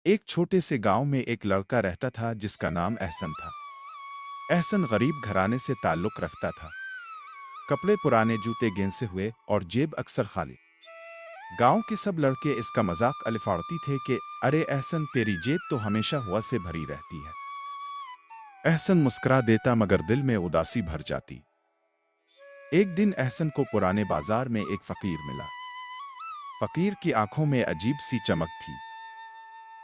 एक छोटे से गांव में एक लड़का रहता था जिसका नाम एहसन था। एहसन गरीब घराने से ताल्लुक रखता था। कपड़े पुराने, जूते गेंसे हुए और जेब अक्सर खाली। गांव के सब लड़के इसका मजाक अलिफाड़ती थे कि अरे एहसन, तेरी जेब तो हमेशा हुआ से भरी रहती है। एहसन मुस्कुरा देता मगर दिल में उदासी भर जाती। एक दिन एहसन को पुराने बाजार में एक फकीर मिला। फकीर की आंखों में अजीब सी चमक थी।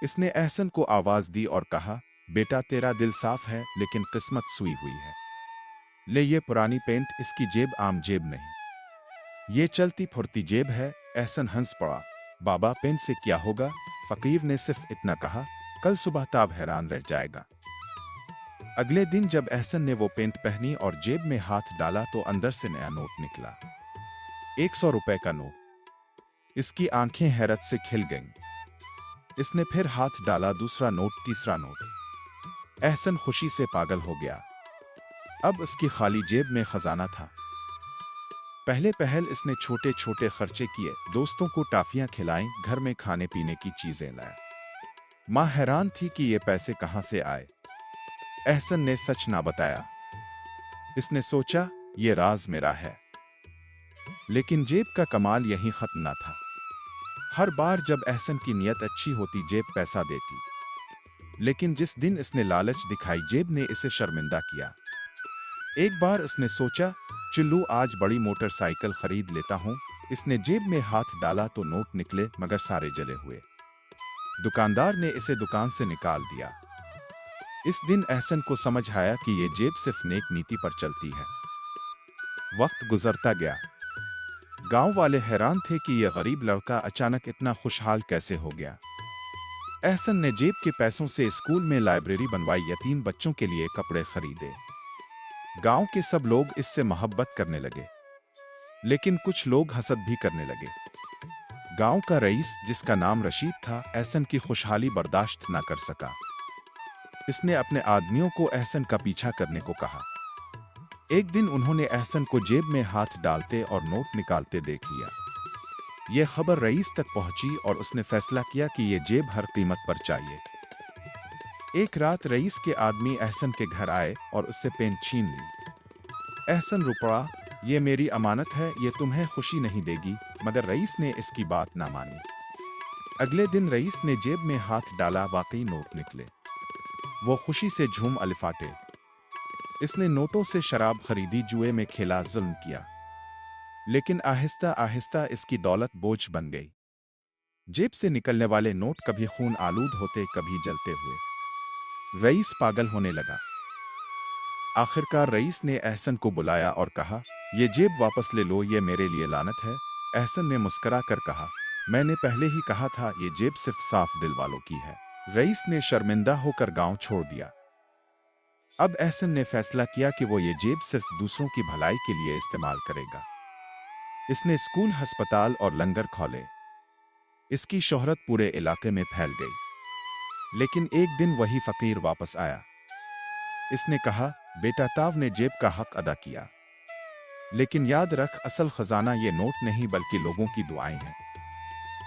इसने एहसन को आवाज दी और कहा, बेटा तेरा दिल साफ है लेकिन किस्मत सुई हुई है। ले ये पुरानी पेंट, इसकी जेब आम जेब नहीं, ये चलती फुर्ती जेब है। एहसन हंस पड़ा। बाबा, पेंट से क्या होगा? फकीर ने सिर्फ इतना कहा, कल सुबह ताब हैरान रह जाएगा। अगले दिन जब एहसन ने वो पेंट पहनी और जेब में हाथ डाला तो अंदर से नया नोट निकला। 100 रुपए का नोट। इसकी आंखें हैरत से खिल गईं। इसने फिर हाथ डाला, दूसरा नोट, तीसरा नोट। एहसन खुशी से पागल हो गया। अब उसकी खाली जेब में खजाना था। पहले पहल इसने छोटे छोटे खर्चे किए, दोस्तों को टाफियां खिलाईं, घर में खाने पीने की चीजें लाया। मां हैरान थी कि ये पैसे कहां से आए। एहसन ने सच ना बताया। इसने सोचा, ये राज मेरा है। लेकिन जेब का कमाल यहीं खत्म ना था। हर बार जब एहसन की नीयत अच्छी होती, जेब पैसा देती। लेकिन जिस दिन इसने लालच दिखाई, जेब ने इसे शर्मिंदा किया। एक बार इसने सोचा, चिल्लू, आज बड़ी मोटरसाइकिल खरीद लेता हूं। इसने जेब में हाथ डाला तो नोट निकले मगर सारे जले हुए। दुकानदार ने इसे दुकान से निकाल दिया। इस दिन एहसन को समझ आया कि ये जेब सिर्फ नेक नीति पर चलती है। वक्त गुजरता गया। गांव वाले हैरान थे कि यह गरीब लड़का अचानक इतना खुशहाल कैसे हो गया। एहसन ने जेब के पैसों से स्कूल में लाइब्रेरी बनवाई, यतीम बच्चों के लिए कपड़े खरीदे। गांव के सब लोग इससे मोहब्बत करने लगे, लेकिन कुछ लोग हसद भी करने लगे। गांव का रईस, जिसका नाम रशीद था, एहसन की खुशहाली बर्दाश्त न कर सका। इसने अपने आदमियों को एहसन का पीछा करने को कहा। एक दिन उन्होंने एहसन को जेब में हाथ डालते और नोट निकालते देख लिया। यह खबर रईस तक पहुंची और उसने फैसला किया कि यह जेब हर कीमत पर चाहिए। एक रात रईस के आदमी एहसन के घर आए और उससे पेन छीन ली। एहसन रो पड़ा, यह मेरी अमानत है, यह तुम्हें खुशी नहीं देगी। मगर रईस ने इसकी बात ना मानी। अगले दिन रईस ने जेब में हाथ डाला, वाकई नोट निकले। वो खुशी से झूम अलिफाटे। इसने नोटों से शराब खरीदी, जुए में खेला, जुल्म किया। लेकिन आहिस्ता आहिस्ता इसकी दौलत बोझ बन गई। जेब से निकलने वाले नोट कभी खून आलूद होते, कभी जलते हुए। रईस पागल होने लगा। आखिरकार रईस ने एहसन को बुलाया और कहा, ये जेब वापस ले लो, ये मेरे लिए लानत है। एहसन ने मुस्कुरा कर कहा, मैंने पहले ही कहा था, ये जेब सिर्फ साफ दिल वालों की है। रईस ने शर्मिंदा होकर गांव छोड़ दिया। अब एहसन ने फैसला किया कि वो ये जेब सिर्फ दूसरों की भलाई के लिए इस्तेमाल करेगा। इसने स्कूल, अस्पताल और लंगर खोले। इसकी शोहरत पूरे इलाके में फैल गई। लेकिन एक दिन वही फकीर वापस आया। इसने कहा, बेटा, ताव ने जेब का हक अदा किया, लेकिन याद रख, असल खजाना ये नोट नहीं बल्कि लोगों की दुआएं हैं।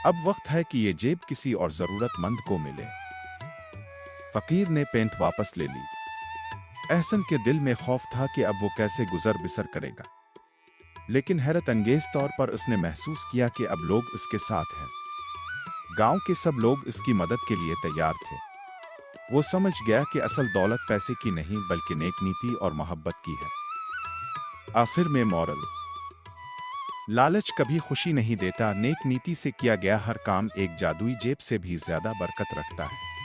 अब वक्त है कि ये जेब किसी और जरूरतमंद को मिले। फकीर ने पेंट वापस ले ली। एहसन के दिल में खौफ था कि अब वो कैसे गुजर बिसर करेगा। लेकिन हैरत अंगेज तौर पर उसने महसूस किया कि अब लोग उसके साथ हैं। गांव के सब लोग इसकी मदद के लिए तैयार थे। वो समझ गया कि असल दौलत पैसे की नहीं बल्कि नेक नीति और मोहब्बत की है। आखिर में मॉरल, लालच कभी खुशी नहीं देता, नेक नीति से किया गया हर काम एक जादुई जेब से भी ज्यादा बरकत रखता है।